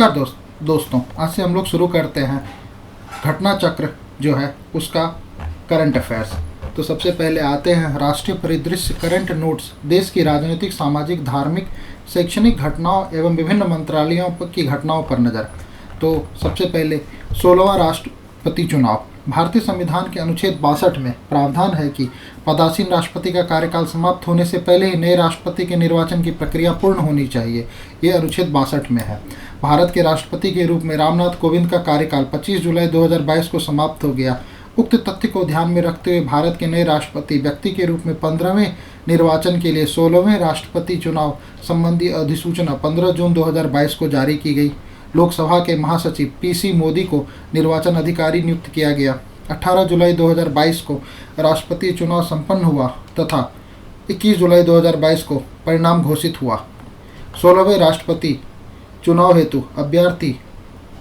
दोस्तों, आज से हम लोग शुरू करते हैं घटना चक्र जो है उसका करंट अफेयर्स। तो सबसे पहले आते हैं राष्ट्रीय परिदृश्य करंट नोट्स, देश की राजनीतिक, सामाजिक, धार्मिक, शैक्षणिक घटनाओं एवं विभिन्न मंत्रालयों की घटनाओं पर नज़र। तो सबसे पहले 16वां राष्ट्रपति चुनाव। भारतीय संविधान के अनुच्छेद 62 में प्रावधान है कि पदासीन राष्ट्रपति का कार्यकाल समाप्त होने से पहले ही नए राष्ट्रपति के निर्वाचन की प्रक्रिया पूर्ण होनी चाहिए। ये अनुच्छेद 62 में है। भारत के राष्ट्रपति के रूप में रामनाथ कोविंद का कार्यकाल 25 जुलाई 2022 को समाप्त हो गया। उक्त तथ्य को ध्यान में रखते हुए भारत के नए राष्ट्रपति व्यक्ति के रूप में 15वें निर्वाचन के लिए 16वें राष्ट्रपति चुनाव संबंधी अधिसूचना 15 जून 2022 को जारी की गई। लोकसभा के महासचिव पीसी मोदी को निर्वाचन अधिकारी नियुक्त किया गया। 18 जुलाई 2022 को राष्ट्रपति चुनाव संपन्न हुआ तथा 21 जुलाई 2022 को परिणाम घोषित हुआ। 16वें राष्ट्रपति चुनाव हेतु अभ्यर्थी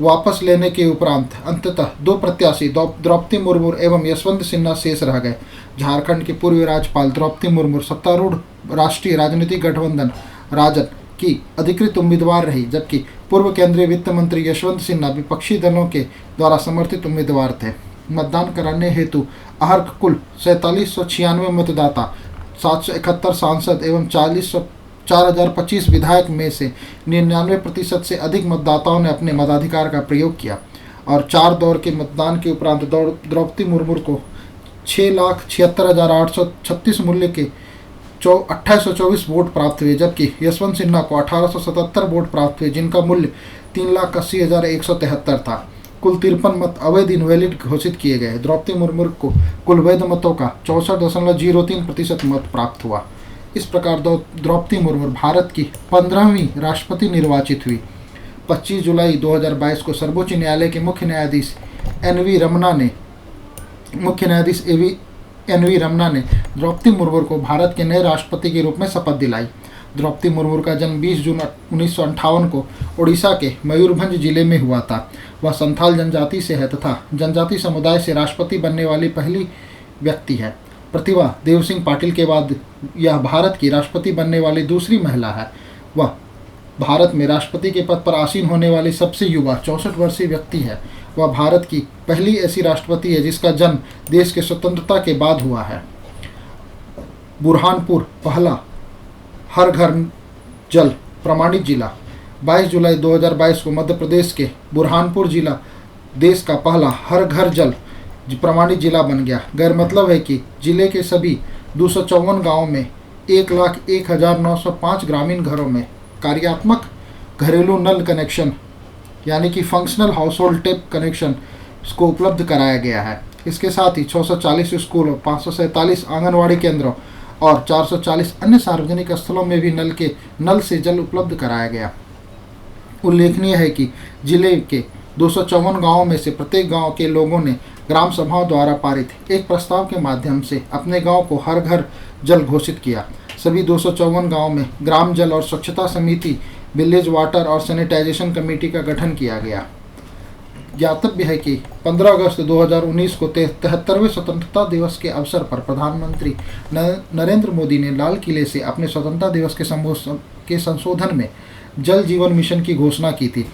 वापस लेने के उपरांत अंततः दो प्रत्याशी द्रौपदी मुर्मू एवं यशवंत सिन्हा शेष रह गए। झारखंड के पूर्व राज्यपाल द्रौपदी मुर्मू सत्तारूढ़ राष्ट्रीय राजनीतिक गठबंधन राजद की अधिकृत उम्मीदवार रही, जबकि पूर्व केंद्रीय वित्त मंत्री यशवंत सिन्हा विपक्षी दलों के द्वारा समर्थित उम्मीदवार थे। मतदान कराने हेतु अर्ह कुल 4796 मतदाता, 771 सांसद एवं 4025 विधायक में से 99% से अधिक मतदाताओं ने अपने मताधिकार का प्रयोग किया और 4 दौर के मतदान के उपरांत द्रौपदी मुर्मू को 6,76,836 मूल्य के 2824 वोट प्राप्त हुए, जबकि यशवंत सिन्हा को 1877 वोट प्राप्त हुए, जिनका मूल्य 3,80,173 था। कुल 53 मत अवैध इनवैलिड घोषित किए गए। द्रौपदी मुर्मू को कुल वैध मतों का 64.03% मत प्राप्त हुआ। इस प्रकार द्रौपदी मुर्मू भारत की 15वीं राष्ट्रपति निर्वाचित हुई। 25 जुलाई 2022 को सर्वोच्च न्यायालय के मुख्य न्यायाधीश एन वी रमना ने द्रौपदी मुर्मू को भारत के नए राष्ट्रपति के रूप में शपथ दिलाई। द्रौपदी मुर्मू का जन्म 20 जून 1958 को ओडिशा के मयूरभंज जिले में हुआ था। वह संथाल जनजाति से है तथा जनजाति समुदाय से राष्ट्रपति बनने वाली पहली व्यक्ति है। प्रतिभा देव सिंह पाटिल के बाद यह भारत की राष्ट्रपति बनने वाली दूसरी महिला है। वह भारत में राष्ट्रपति के पद पर आसीन होने वाली सबसे युवा 64 वर्षीय व्यक्ति है। वह भारत की पहली ऐसी राष्ट्रपति है जिसका जन्म देश के स्वतंत्रता के बाद हुआ है। बुरहानपुर पहला हर घर जल प्रमाणित जिला। 22 जुलाई 2022 को मध्य प्रदेश के बुरहानपुर जिला देश का पहला हर घर जल प्रमाणित जिला बन गया। गैर मतलब है कि जिले के सभी 254 गाँवों में 1,01,905 ग्रामीण घरों में कार्यात्मक घरेलू नल कनेक्शन यानी कि फंक्शनल हाउसहोल्ड टैप कनेक्शन को उपलब्ध कराया गया है। इसके साथ ही 640 स्कूलों, 547 आंगनवाड़ी केंद्रों और 440 अन्य सार्वजनिक स्थलों में भी नल से जल उपलब्ध कराया गया। उल्लेखनीय है कि जिले के 254 गाँवों में से प्रत्येक गांव के लोगों ने ग्राम सभाओं द्वारा पारित एक प्रस्ताव के माध्यम से अपने गांव को हर घर जल घोषित किया। सभी 254 गाँव में ग्राम जल और स्वच्छता समिति, विलेज वाटर और सैनिटाइजेशन कमेटी का गठन किया गया। ज्ञातव्य है कि 15 अगस्त 2019 को 73वें स्वतंत्रता दिवस के अवसर पर प्रधानमंत्री नरेंद्र मोदी ने लाल किले से अपने स्वतंत्रता दिवस के संशोधन में जल जीवन मिशन की घोषणा की थी।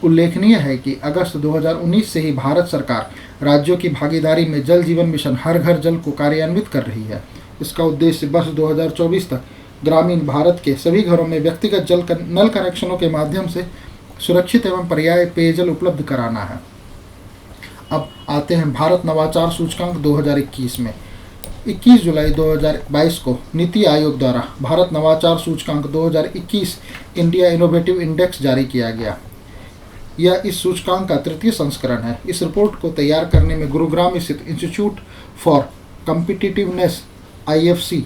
उल्लेखनीय है कि अगस्त 2019 से ही भारत सरकार राज्यों की भागीदारी में जल जीवन मिशन हर घर जल को कार्यान्वित कर रही है। इसका उद्देश्य वर्ष 2024 तक ग्रामीण भारत के सभी घरों में व्यक्तिगत नल कनेक्शनों के माध्यम से सुरक्षित एवं पर्याप्त पेयजल उपलब्ध कराना है। अब आते हैं भारत नवाचार सूचकांक 2021 में। 21 जुलाई 2022 को नीति आयोग द्वारा भारत नवाचार सूचकांक 2021 इंडिया इनोवेटिव इंडेक्स जारी किया गया। यह इस सूचकांक का तृतीय संस्करण है। इस रिपोर्ट को तैयार करने में गुरुग्राम स्थित इंस्टीट्यूट फॉर कॉम्पिटिटिवनेस IFC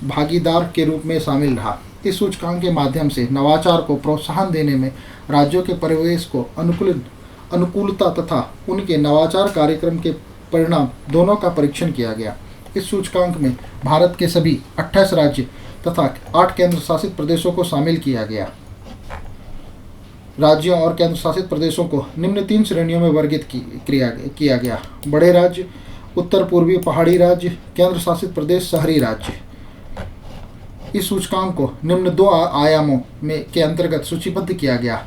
भागीदार के रूप में शामिल रहा। इस सूचकांक के माध्यम से नवाचार को प्रोत्साहन देने में राज्यों के परिवेश को अनुकूलता तथा उनके नवाचार कार्यक्रम के परिणाम दोनों का परीक्षण किया गया। इस सूचकांक में भारत के सभी 28 राज्य तथा 8 केंद्र शासित प्रदेशों को शामिल किया गया। राज्यों और केंद्र शासित प्रदेशों को निम्न 3 श्रेणियों में वर्गीकृत किया गया: बड़े राज्य, उत्तर पूर्वी पहाड़ी राज्य, केंद्र शासित प्रदेश, शहरी राज्य। इस सूचकांक को निम्न 2 आयामों में के अंतर्गत सूचीबद्ध किया गया: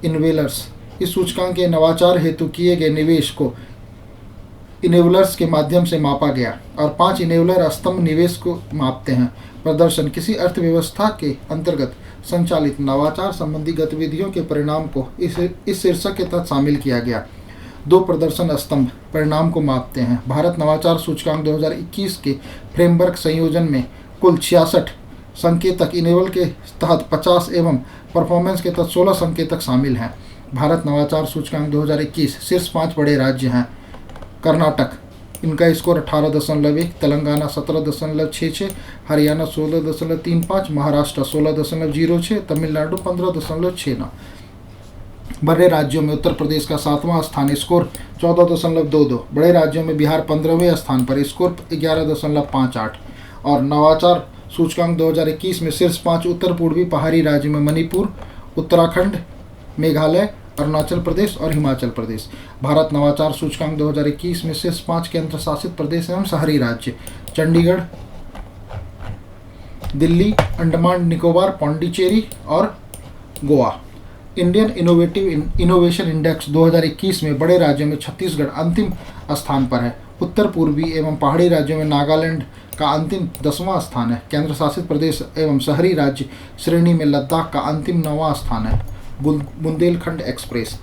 इन्वेलर्स। इस सूचकांक के नवाचार हेतु किए गए निवेश को इनेबलर्स के माध्यम से मापा गया और 5 इनेबलर स्तंभ निवेश को मापते हैं। प्रदर्शन किसी अर्थव्यवस्था के अंतर्गत संचालित नवाचार संबंधी गतिविधियों के परिणाम को इस शीर्षक के तहत शामिल किया गया। 2 प्रदर्शन स्तंभ परिणाम को मापते हैं। भारत नवाचार सूचकांक 2021 के फ्रेमवर्क संयोजन में कुल 66 संकेतक इनेबल के तहत 50 एवं परफॉर्मेंस के तहत 16 संकेतक शामिल हैं। भारत नवाचार सूचकांक 2021 शीर्ष 5 बड़े राज्य हैं। कर्नाटक, इनका स्कोर 18.1, तेलंगाना 17.66, हरियाणा 16.35, महाराष्ट्र 16.06, तमिलनाडु 15.69। बड़े राज्यों में उत्तर प्रदेश का 7वां स्थान, स्कोर 14.22। बड़े राज्यों में बिहार 15वें स्थान पर, स्कोर 11.58। और नवाचार सूचकांक 2021 में शीर्ष 5 उत्तर पूर्वी पहाड़ी राज्यों में मणिपुर, उत्तराखंड, मेघालय, अरुणाचल प्रदेश और हिमाचल प्रदेश। भारत नवाचार सूचकांक 2021 में शीर्ष 5 केंद्र शासित प्रदेश एवं शहरी राज्य चंडीगढ़, दिल्ली, अंडमान निकोबार, पांडिचेरी और गोवा। इंडियन इनोवेशन इंडेक्स 2021 में बड़े राज्यों में छत्तीसगढ़ अंतिम स्थान पर है। उत्तर पूर्वी एवं पहाड़ी राज्यों में नागालैंड का अंतिम 10वां स्थान है। केंद्र शासित प्रदेश एवं शहरी राज्य श्रेणी में लद्दाख का अंतिम 9वां स्थान है। बुंदेलखंड एक्सप्रेस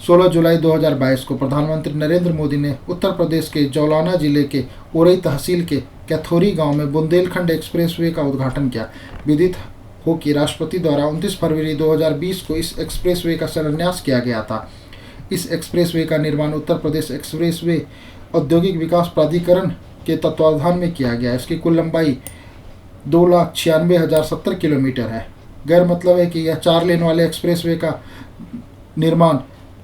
16 जुलाई 2022 को प्रधानमंत्री नरेंद्र मोदी ने उत्तर प्रदेश के जौलाना जिले के ओरई तहसील के कैथोरी गांव में बुंदेलखंड एक्सप्रेसवे का उद्घाटन किया। विदित हो कि राष्ट्रपति द्वारा 29 फरवरी 2020 को इस एक्सप्रेसवे का शिलान्यास किया गया था। इस एक्सप्रेसवे का निर्माण उत्तर प्रदेश एक्सप्रेसवे औद्योगिक विकास प्राधिकरण के तत्वावधान में किया गया। इसकी कुल लंबाई 2,96,070 किलोमीटर है। गैर मतलब है कि यह 4 लेन वाले एक्सप्रेसवे का निर्माण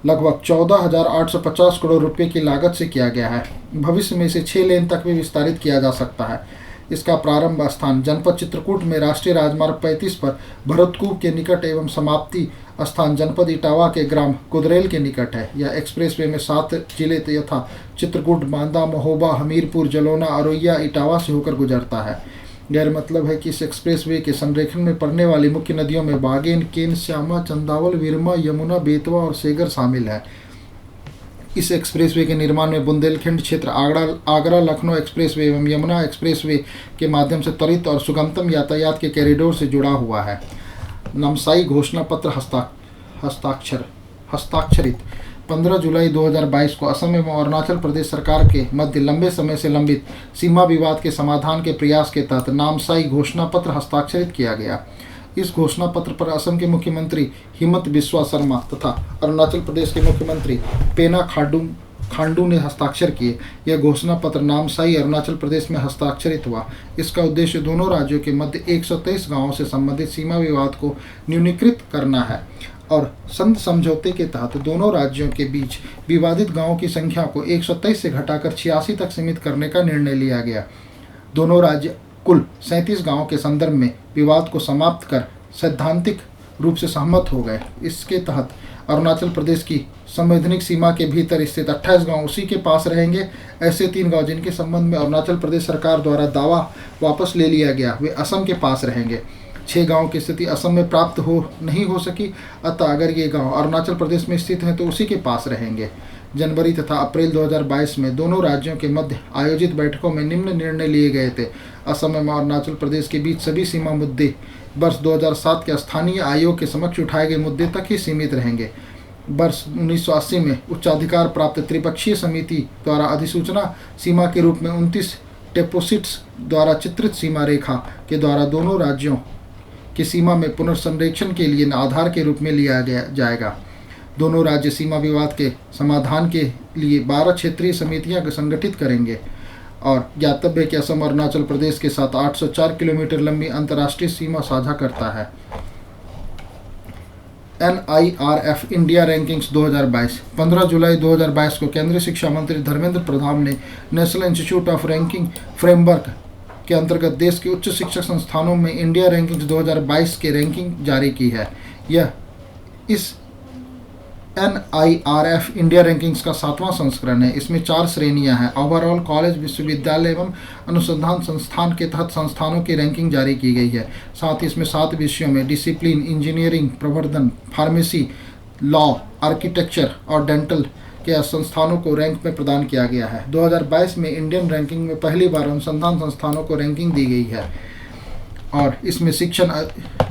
लगभग 14,850 करोड़ रुपए की लागत से किया गया है। भविष्य में इसे 6 लेन तक भी विस्तारित किया जा सकता है। इसका प्रारंभ स्थान जनपद चित्रकूट में राष्ट्रीय राजमार्ग 35 पर भरतकूप के निकट एवं समाप्ति स्थान जनपद इटावा के ग्राम कुदरेल के निकट है। यह एक्सप्रेसवे में 7 जिले यथा चित्रकूट, बांदा, महोबा, हमीरपुर, जलौना, अरोइया, इटावा से होकर गुजरता है। गैर मतलब है कि इस एक्सप्रेसवे के संरेखण में पड़ने वाली मुख्य नदियों में बागेन, केन, श्यामा, चंदावल, विरमा, यमुना, बेतवा और सेगर शामिल है। इस एक्सप्रेसवे के निर्माण में बुंदेलखंड क्षेत्र आगरा लखनऊ एक्सप्रेसवे एवं यमुना एक्सप्रेसवे के माध्यम से त्वरित और सुगमतम यातायात के कॉरिडोर से जुड़ा हुआ है। नामसाई घोषणा पत्र हस्ताक्षरित 15 जुलाई 2022 को असम एवं अरुणाचल प्रदेश सरकार के मध्य लंबे समय से लंबित सीमा विवाद के समाधान के प्रयास के तहत नामसाई घोषणा पत्र हस्ताक्षरित किया गया। इस घोषणा पत्र पर असम के मुख्यमंत्री हिमंत बिस्वा शर्मा तथा अरुणाचल प्रदेश के मुख्यमंत्री पेमा खांडू ने हस्ताक्षर किए। यह घोषणा पत्र नामसाई अरुणाचल प्रदेश में हस्ताक्षरित हुआ। इसका उद्देश्य दोनों राज्यों के मध्य 123 गांवों से संबंधित सीमा विवाद को न्यूनीकृत करना है और संध समझौते के तहत दोनों राज्यों के बीच विवादित गांवों की संख्या को 123 से घटाकर 86 तक सीमित करने का निर्णय लिया गया। दोनों राज्य कुल 37 गांवों के संदर्भ में विवाद को समाप्त कर सैद्धांतिक रूप से सहमत हो गए। इसके तहत अरुणाचल प्रदेश की संवैधानिक सीमा के भीतर स्थित 28 गांव उसी के पास रहेंगे। ऐसे 3 गांव जिनके संबंध में अरुणाचल प्रदेश सरकार द्वारा दावा वापस ले लिया गया वे असम के पास रहेंगे। 6 गांवों की स्थिति असम में प्राप्त नहीं हो सकी, अतः अगर ये गांव अरुणाचल प्रदेश में स्थित हैं तो उसी के पास रहेंगे। जनवरी तथा अप्रैल 2022 में दोनों राज्यों के मध्य आयोजित बैठकों में निम्न निर्णय लिए गए थे। असम एवं अरुणाचल प्रदेश के बीच सभी सीमा मुद्दे वर्ष 2007 के स्थानीय आयोग के समक्ष उठाए गए मुद्दे तक ही सीमित रहेंगे। वर्ष 1980 में उच्चाधिकार प्राप्त त्रिपक्षीय समिति द्वारा अधिसूचना सीमा के रूप में 29 डेपोसिट्स द्वारा चित्रित सीमा रेखा के द्वारा दोनों राज्यों की सीमा में पुनर्संरेखण के लिए आधार के रूप में लिया जाएगा। दोनों राज्य सीमा विवाद के समाधान के लिए 12 क्षेत्रीय समितियां संगठित करेंगे और ज्ञातव्य कि असम अरुणाचल प्रदेश के साथ 804 किलोमीटर लंबी अंतर्राष्ट्रीय सीमा साझा करता है। NIRF इंडिया रैंकिंग्स 2022 15 जुलाई 2022 को केंद्रीय शिक्षा मंत्री धर्मेंद्र प्रधान ने national institute of ranking framework के अंतर्गत देश के उच्च शिक्षण संस्थानों में इंडिया रैंकिंग्स 2022 के रैंकिंग जारी की है। यह इस NIRF इंडिया रैंकिंग्स का 7वां संस्करण है। इसमें 4 श्रेणियां हैं। ओवरऑल कॉलेज, विश्वविद्यालय एवं अनुसंधान संस्थान के तहत संस्थानों की रैंकिंग जारी की गई है। साथ ही इसमें 7 विषयों में डिसिप्लिन, इंजीनियरिंग, प्रवर्धन, फार्मेसी, लॉ, आर्किटेक्चर और डेंटल के संस्थानों को रैंक में प्रदान किया गया है। 2022 में इंडियन रैंकिंग में पहली बार अनुसंधान संस्थानों को रैंकिंग दी गई है और इसमें शिक्षण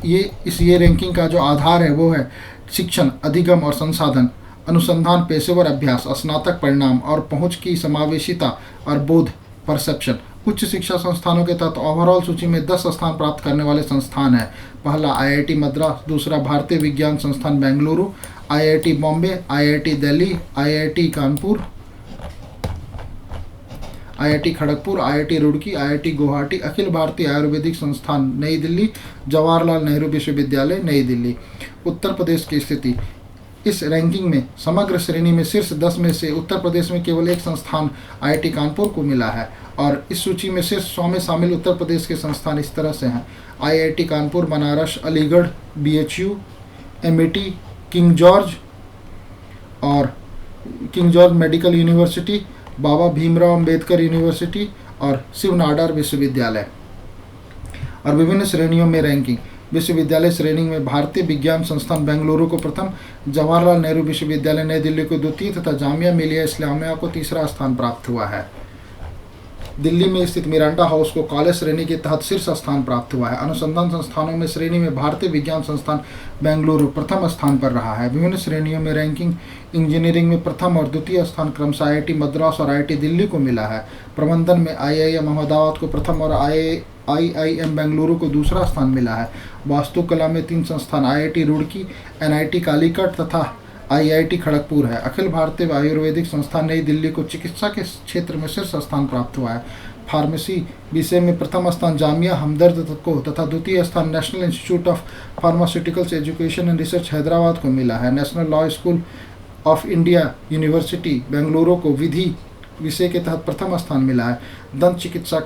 ये रैंकिंग का जो आधार है वो है शिक्षण, अधिगम और संसाधन, अनुसंधान, पेशेवर अभ्यास, स्नातक परिणाम और पहुंच की समावेशिता और बोध परसेप्शन। उच्च शिक्षा संस्थानों के तहत ओवरऑल सूची में 10 स्थान प्राप्त करने वाले संस्थान हैं। पहला आईआईटी मद्रास, दूसरा भारतीय विज्ञान संस्थान Bengaluru, IIT Bombay, IIT Delhi, IIT Kanpur, IIT Kharagpur, IIT Roorkee, IIT Guwahati, अखिल भारतीय आयुर्वेदिक संस्थान नई दिल्ली, जवाहरलाल नेहरू विश्वविद्यालय नई दिल्ली। उत्तर प्रदेश की स्थिति। इस रैंकिंग में समग्र श्रेणी में शीर्ष 10 में से उत्तर प्रदेश में केवल एक संस्थान आईआईटी कानपुर को मिला है और इस सूची में शीर्ष 100 में शामिल उत्तर प्रदेश के संस्थान इस तरह से हैं: IIT Kanpur, Banaras, Aligarh, BHU, MIT, King George Medical University, Baba Bhimrao Ambedkar University और शिव नाडार विश्वविद्यालय। और विभिन्न श्रेणियों में रैंकिंग। विश्वविद्यालय श्रेणी में भारतीय विज्ञान संस्थान बेंगलुरु को प्रथम, जवाहरलाल नेहरू विश्वविद्यालय नई दिल्ली को द्वितीय तथा जामिया मिलिया इस्लामिया को तीसरा स्थान प्राप्त हुआ है। दिल्ली में स्थित मिरांडा हाउस को कॉलेज श्रेणी के तहत शीर्ष स्थान प्राप्त हुआ है। अनुसंधान संस्थानों में श्रेणी में भारतीय विज्ञान संस्थान बेंगलुरु प्रथम स्थान पर रहा है। विभिन्न श्रेणियों में रैंकिंग। इंजीनियरिंग में प्रथम और द्वितीय स्थान क्रमशः आईआईटी मद्रास और आईआईटी दिल्ली को मिला है। प्रबंधन में आईआईएम अहमदाबाद को प्रथम और आईआईएम बेंगलुरु को दूसरा स्थान मिला है। वास्तुकला में 3 संस्थान आईआईटी रुड़की, एनआईटी कालीकट तथा आईआईटी खड़गपुर है। अखिल भारतीय आयुर्वेदिक संस्थान नई दिल्ली को चिकित्सा के क्षेत्र में शीर्ष स्थान प्राप्त हुआ है। फार्मेसी विषय में प्रथम स्थान जामिया हमदर्द को तथा द्वितीय स्थान national institute of pharmaceuticals education and research Hyderabad को मिला है। National law school of India university Bengaluru को विधि विषय के तहत प्रथम स्थान मिला है। दंत चिकित्सा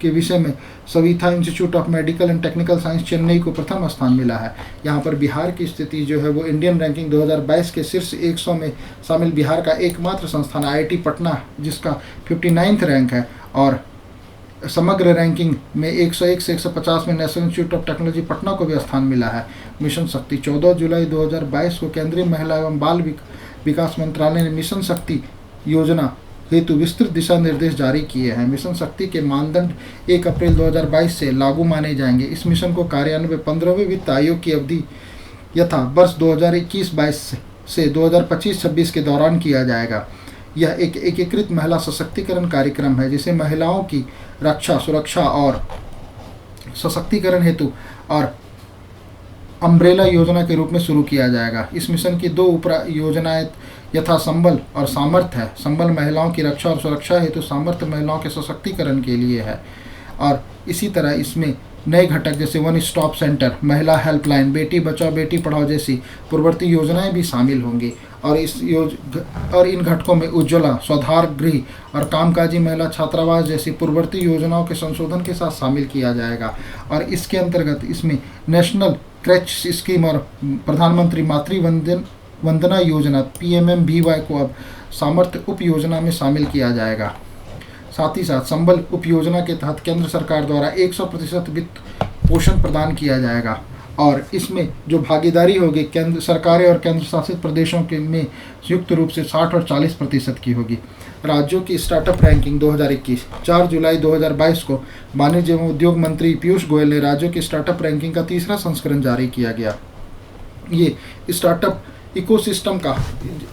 के विषय में Savita institute of medical and technical science Chennai को प्रथम स्थान मिला है। यहाँ पर बिहार की स्थिति जो है वो इंडियन रैंकिंग 2022 के शीर्ष 100 में शामिल बिहार का एकमात्र संस्थान आईआईटी पटना जिसका 59वां रैंक है और समग्र रैंकिंग में 101 से 150 में national institute of technology Patna को भी स्थान मिला है। मिशन शक्ति 14 जुलाई 2022 को केंद्रीय महिला एवं बाल विकास मंत्रालय ने मिशन शक्ति योजना हेतु विस्तृत दिशा निर्देश जारी किए हैं। मिशन शक्ति के मानदंड 1 अप्रैल 2022 से लागू माने जाएंगे। इस मिशन को कार्यान्वयन 15वें वित्त आयोग की अवधि यथा वर्ष 2021-22 से 2025-26 के दौरान किया जाएगा। यह एक एकीकृत महिला सशक्तिकरण कार्यक्रम है जिसे महिलाओं की रक्षा, सुरक्षा और सशक्तिकरण हेतु और अम्ब्रेला योजना के रूप में शुरू किया जाएगा। इस मिशन की 2 उप योजनाएं यथा संबल और सामर्थ्य है। संबल महिलाओं की रक्षा और सुरक्षा हेतु, सामर्थ्य महिलाओं के सशक्तिकरण के लिए है। और इसी तरह इसमें नए घटक जैसे वन स्टॉप सेंटर, महिला हेल्पलाइन, बेटी बचाओ बेटी पढ़ाओ जैसी पूर्ववर्ती योजनाएं भी शामिल होंगी। और इन घटकों में उज्ज्वला, स्वधार गृह और कामकाजी महिला छात्रावास जैसी पूर्ववर्ती योजनाओं के संशोधन के साथ शामिल किया जाएगा। और इसके अंतर्गत इसमें नेशनल क्रैच स्कीम और प्रधानमंत्री मातृ वंदना योजना PMMVY को अब सामर्थ्य उप योजना में शामिल किया जाएगा। साथ ही साथ संबल उप योजना के तहत केंद्र सरकार द्वारा 100% वित्त पोषण प्रदान किया जाएगा और इसमें जो भागीदारी होगी केंद्र सरकारें और केंद्र शासित प्रदेशों के में संयुक्त रूप से 60 और 40% की होगी। राज्यों की स्टार्टअप रैंकिंग 2021 4 जुलाई 2022 को वाणिज्य एवं उद्योग मंत्री पीयूष गोयल ने राज्यों की स्टार्टअप रैंकिंग का 3रा संस्करण जारी किया गया। ये स्टार्टअप इकोसिस्टम का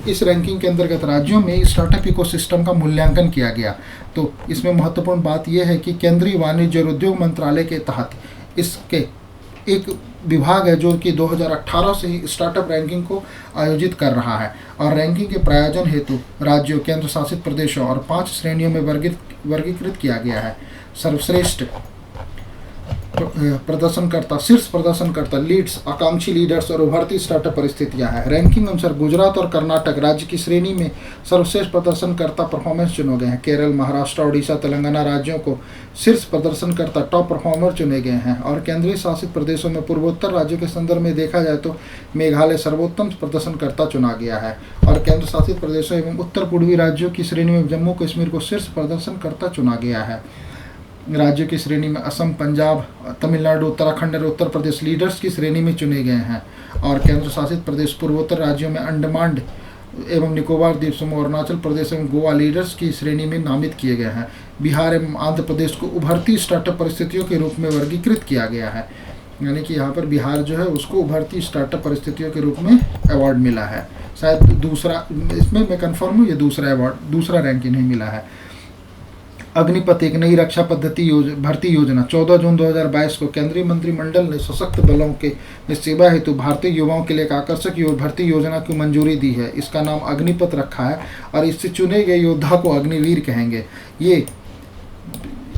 इस रैंकिंग के अंतर्गत राज्यों में स्टार्टअप इकोसिस्टम का मूल्यांकन किया गया। तो इसमें महत्वपूर्ण बात यह है कि केंद्रीय वाणिज्य और उद्योग मंत्रालय के तहत इसके एक विभाग है जो कि 2018 से ही स्टार्टअप रैंकिंग को आयोजित कर रहा है और रैंकिंग के प्रायोजन हेतु राज्यों, केंद्र शासित प्रदेशों और 5 श्रेणियों में वर्गीकृत किया गया है। सर्वश्रेष्ठ प्रदर्शनकर्ता, शीर्ष प्रदर्शनकर्ता, लीड्स, आकांक्षी लीडर्स और उभरती स्टार्टअप परिस्थितियां हैं। रैंकिंग अनुसार गुजरात और कर्नाटक राज्य की श्रेणी में सर्वश्रेष्ठ प्रदर्शनकर्ता परफॉर्मेंस चुने गए हैं। केरल, महाराष्ट्र, उड़ीसा, तेलंगाना राज्यों को शीर्ष प्रदर्शनकर्ता टॉप परफॉर्मर चुने गए हैं और केंद्रीय शासित प्रदेशों में पूर्वोत्तर राज्यों के संदर्भ में देखा जाए तो मेघालय सर्वोत्तम प्रदर्शनकर्ता चुना गया है और केंद्र शासित प्रदेशों एवं उत्तर पूर्वी राज्यों की श्रेणी में जम्मू कश्मीर को शीर्ष प्रदर्शनकर्ता चुना गया है। राज्यों की श्रेणी में असम, पंजाब, तमिलनाडु, उत्तराखंड और उत्तर प्रदेश लीडर्स की श्रेणी में चुने गए हैं। और केंद्र शासित प्रदेश पूर्वोत्तर राज्यों में अंडमान एवं निकोबार द्वीप समूह, अरुणाचल प्रदेश एवं गोवा लीडर्स की श्रेणी में नामित किए गए हैं। बिहार एवं आंध्र प्रदेश को उभरती स्टार्टअप परिस्थितियों के रूप में वर्गीकृत किया गया है। यानी कि यहाँ पर बिहार जो है उसको उभरती स्टार्टअप परिस्थितियों के रूप में अवार्ड मिला है। शायद दूसरा, इसमें मैं कंफर्म हूँ, ये दूसरा अवार्ड, दूसरा रैंक इन्हें मिला है। अग्निपथ एक नई रक्षा पद्धति भर्ती योजना 14 जून 2022 को केंद्रीय मंत्रिमंडल ने सशक्त बलों के में सेवा हेतु भारतीय युवाओं के लिए एक आकर्षक भर्ती योजना की मंजूरी दी है। इसका नाम अग्निपथ रखा है और इससे चुने गए योद्धा को अग्निवीर कहेंगे। ये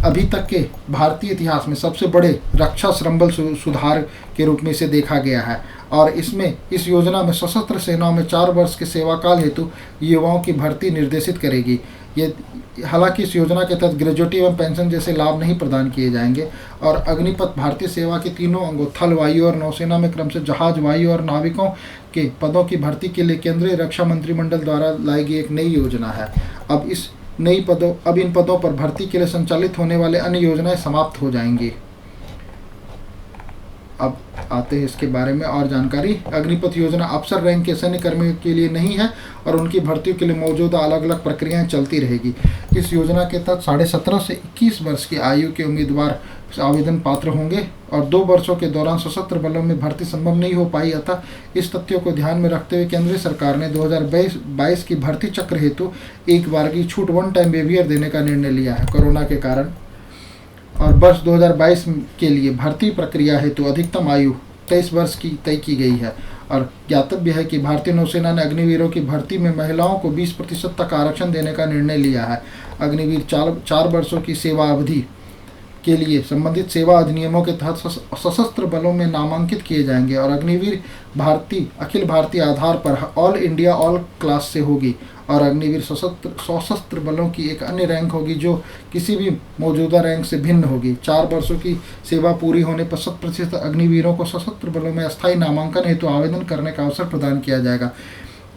अभी तक के भारतीय इतिहास में सबसे बड़े रक्षा श्रमबल सुधार के रूप में इसे देखा गया है। और इसमें इस योजना में सशस्त्र सेनाओं में 4 वर्ष के सेवा काल हेतु युवाओं की भर्ती निर्देशित करेगी। ये हालांकि इस योजना के तहत ग्रेजुएटी एवं पेंशन जैसे लाभ नहीं प्रदान किए जाएंगे। और अग्निपथ भारतीय सेवा के तीनों अंगों थल, वायु और नौसेना में क्रम से जहाज, वायु और नाविकों के पदों की भर्ती के लिए केंद्रीय रक्षा मंत्रिमंडल द्वारा लाई गई एक नई योजना है। अब इन पदों पर भर्ती के लिए संचालित होने वाले अन्य योजनाएं समाप्त हो जाएंगी। अब आते हैं इसके बारे में और जानकारी। अग्निपथ योजना अफसर रैंक के सैन्य कर्मियों के लिए नहीं है और उनकी भर्तियों के लिए मौजूदा अलग अलग प्रक्रियाएं चलती रहेगी। इस योजना के तहत 17.5 से 21 वर्ष की आयु के उम्मीदवार आवेदन पात्र होंगे और 2 वर्षों के दौरान सशस्त्र बलों में भर्ती संभव नहीं हो पाई। अतः इस तथ्यों को ध्यान में रखते हुए केंद्र सरकार ने 2022 की भर्ती चक्र हेतु एक बार की छूट, वन टाइम वेवियर देने का निर्णय लिया है कोरोना के कारण। और वर्ष 2022 के लिए भर्ती प्रक्रिया हेतु अधिकतम आयु 23 वर्ष की तय की गई है। और ज्ञातव्य है कि भारतीय नौसेना ने अग्निवीरों की भर्ती में महिलाओं को 20% तक आरक्षण देने का निर्णय लिया है। अग्निवीर 4 वर्षों की सेवा अवधि के लिए संबंधित सेवा अधिनियमों के तहत सशस्त्र बलों में नामांकित किए जाएंगे। और अग्निवीर अखिल भारतीय आधार पर ऑल इंडिया ऑल क्लास से होगी। और अग्निवीर सशस्त्र बलों की एक अन्य रैंक होगी जो किसी भी मौजूदा रैंक से भिन्न होगी। 4 वर्षों की सेवा पूरी होने पर 100% अग्निवीरों को सशस्त्र बलों में अस्थायी नामांकन हेतु आवेदन करने का अवसर प्रदान किया जाएगा।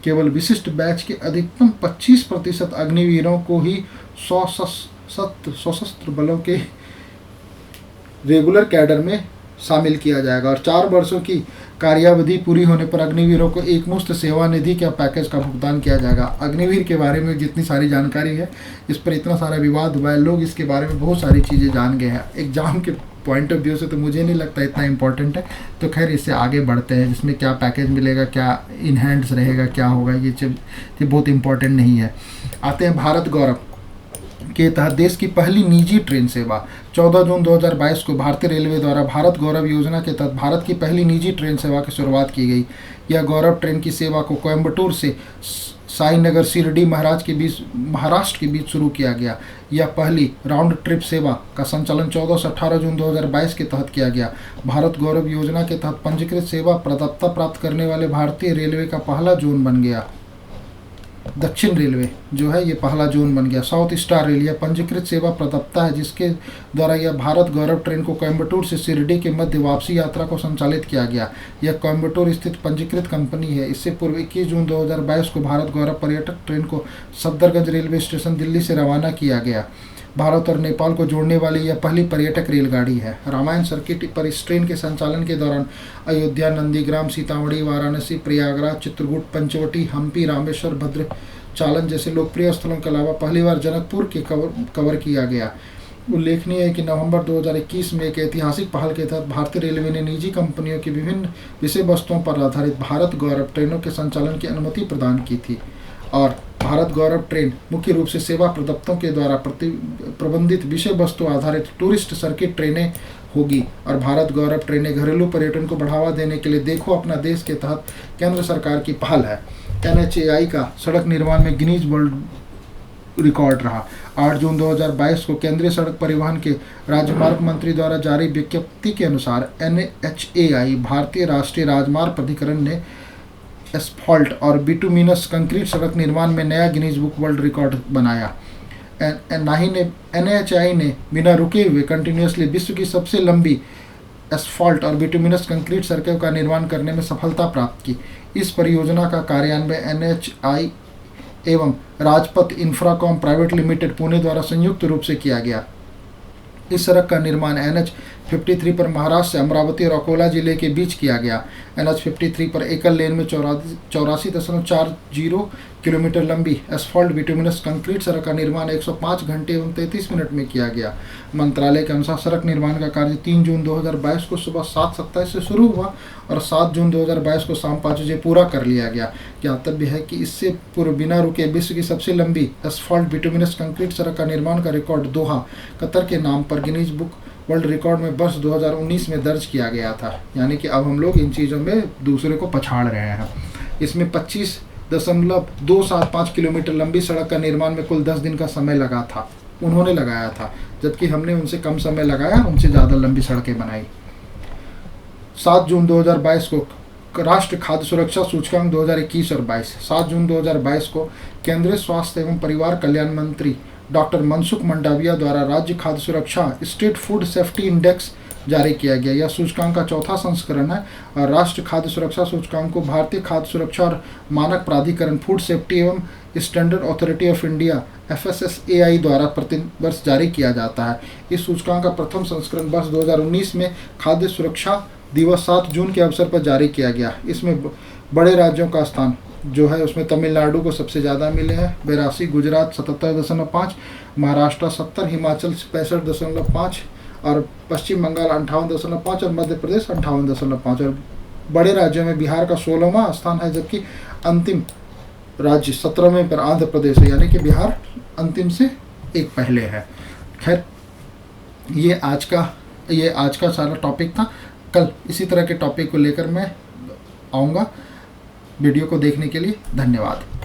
केवल विशिष्ट बैच के अधिकतम 25% अग्निवीरों को ही सशस्त्र बलों के रेगुलर कैडर में शामिल किया जाएगा। और 4 वर्षों की कार्यावधि पूरी होने पर अग्निवीरों को एकमुश्त सेवा निधि के पैकेज का भुगतान किया जाएगा। अग्निवीर के बारे में जितनी सारी जानकारी है, इस पर इतना सारा विवाद हुआ है, लोग इसके बारे में बहुत सारी चीज़ें जान गए हैं। एग्जाम के पॉइंट ऑफ व्यू से तो मुझे नहीं लगता इतना इंपॉर्टेंट है। तो खैर इससे आगे बढ़ते हैं, जिसमें क्या पैकेज मिलेगा, क्या इन हैंड्स रहेगा, क्या होगा, ये बहुत इंपॉर्टेंट नहीं है। आते हैं भारत गौरव के तहत देश की पहली निजी ट्रेन सेवा। 14 जून 2022 को भारतीय रेलवे द्वारा भारत गौरव योजना के तहत भारत की पहली निजी ट्रेन सेवा की शुरुआत की गई। यह गौरव ट्रेन की सेवा को कोयम्बटूर से साईनगर शिरडी महाराष्ट्र के बीच शुरू किया गया। यह पहली राउंड ट्रिप सेवा का संचालन 14 से 18 जून 2022 के तहत किया गया। भारत गौरव योजना के तहत पंजीकृत सेवा प्रदाता प्राप्त करने वाले भारतीय रेलवे का पहला जोन बन गया। दक्षिण रेलवे जो है ये पहला जोन बन गया। साउथ स्टार रेल यह पंजीकृत सेवा प्रदाता है जिसके द्वारा यह भारत गौरव ट्रेन को कोयम्बटूर से शिरडी के मध्य वापसी यात्रा को संचालित किया गया। यह कोयम्बटूर स्थित पंजीकृत कंपनी है। इससे पूर्व 21 जून 2022 को भारत गौरव पर्यटक ट्रेन को सफदरगंज रेलवे स्टेशन दिल्ली से रवाना किया गया। भारत और नेपाल को जोड़ने वाली यह पहली पर्यटक रेलगाड़ी है। रामायण सर्किट पर इस ट्रेन के संचालन के दौरान अयोध्या, नंदीग्राम, सीतामढ़ी, वाराणसी, प्रयागराज, चित्रकूट, पंचवटी, हम्पी, रामेश्वर, भद्राचलम जैसे लोकप्रिय स्थलों के अलावा पहली बार जनकपुर के कवर किया गया। उल्लेखनीय है कि नवंबर 2021 में एक ऐतिहासिक पहल के तहत भारतीय रेलवे ने निजी कंपनियों की विभिन्न विषय वस्तुओं पर आधारित भारत गौरव ट्रेनों के संचालन की अनुमति प्रदान की थी। और भारत गौरव ट्रेन मुख्य रूप से सेवा प्रदाताओं के द्वारा प्रबंधित विषय वस्तु आधारित टूरिस्ट सर्किट ट्रेनें होगी। और भारत गौरव ट्रेनें घरेलू पर्यटन को बढ़ावा देने के लिए देखो अपना देश के तहत केंद्र सरकार की पहल है। NHAI का सड़क निर्माण में गिनीज वर्ल्ड रिकॉर्ड रहा। 8 जून 2022 को केंद्रीय सड़क परिवहन के राजमार्ग मंत्री द्वारा जारी विज्ञप्ति के अनुसार NHAI भारतीय राष्ट्रीय राजमार्ग प्राधिकरण ने एस्फॉल्ट और बिटुमिनस कंक्रीट सड़क निर्माण में नया गिनीज बुक वर्ल्ड रिकॉर्ड बनाया। NHAI ने बिना रुके हुए कंटिन्यूसली विश्व की सबसे लंबी एस्फॉल्ट और बिटुमिनस कंक्रीट सड़कों का निर्माण करने में सफलता प्राप्त की। इस परियोजना का कार्यान्वयन NHAI एवं Rajpath Infracom private limited Pune द्वारा संयुक्त रूप से किया गया। इस सड़क का निर्माण NH 53 पर महाराष्ट्र से अमरावती और अकोला जिले के बीच किया गया। NH 53 पर एकल लेन में 84.40 किलोमीटर लंबी एस्फॉल्ट बिटुमिनस कंक्रीट सड़क का निर्माण 105 घंटे एवं 33 मिनट में किया गया। मंत्रालय के अनुसार सड़क निर्माण का कार्य 3 जून 2022 को सुबह 7:27 से शुरू हुआ और 7 जून 2022 को शाम 5 बजे पूरा कर लिया गया। ज्ञातव्य है कि इससे पूर्व बिना रुके विश्व की सबसे लंबी एस्फॉल्ट बिटुमिनस कंक्रीट सड़क का निर्माण का रिकॉर्ड दोहा, कतर के नाम पर गिनीज बुक वर्ल्ड रिकॉर्ड में वर्ष 2019 में दर्ज किया गया था। यानी कि अब हम लोग इन चीज़ों में दूसरे को पछाड़ रहे हैं। इसमें 25.275 किलोमीटर लंबी सड़क का निर्माण में कुल 10 दिन का समय लगा था, उन्होंने लगाया था, जबकि हमने उनसे कम समय लगाया, उनसे ज़्यादा लंबी सड़कें बनाई। 7 जून 2022 को राष्ट्रीय खाद्य सुरक्षा सूचकांक 2021 और 22। 7 जून 2022 को केंद्रीय स्वास्थ्य एवं परिवार कल्याण मंत्री डॉक्टर मनसुख मंडाविया द्वारा राज्य खाद्य सुरक्षा स्टेट फूड सेफ्टी इंडेक्स जारी किया गया। यह सूचकांक का चौथा संस्करण है और राष्ट्रीय खाद्य सुरक्षा सूचकांक को भारतीय खाद्य सुरक्षा और मानक प्राधिकरण फूड सेफ्टी एवं standard authority of India FSSAI द्वारा प्रति वर्ष जारी किया जाता है। इस सूचकांक का प्रथम संस्करण वर्ष 2019 में खाद्य सुरक्षा दिवस 7 जून के अवसर पर जारी किया गया। इसमें बड़े राज्यों का स्थान जो है उसमें तमिलनाडु को सबसे ज़्यादा मिले हैं 82, गुजरात 77.5, महाराष्ट्र 70, हिमाचल 65.5 और पश्चिम बंगाल 58.5 और मध्य प्रदेश 58.5 और बड़े राज्यों में बिहार का 16वां स्थान है, जबकि अंतिम राज्य 17वें पर आंध्र प्रदेश है, यानी कि बिहार अंतिम से एक पहले है। खैर ये आज का सारा टॉपिक था। कल इसी तरह के टॉपिक को लेकर मैं आऊँगा। वीडियो को देखने के लिए धन्यवाद।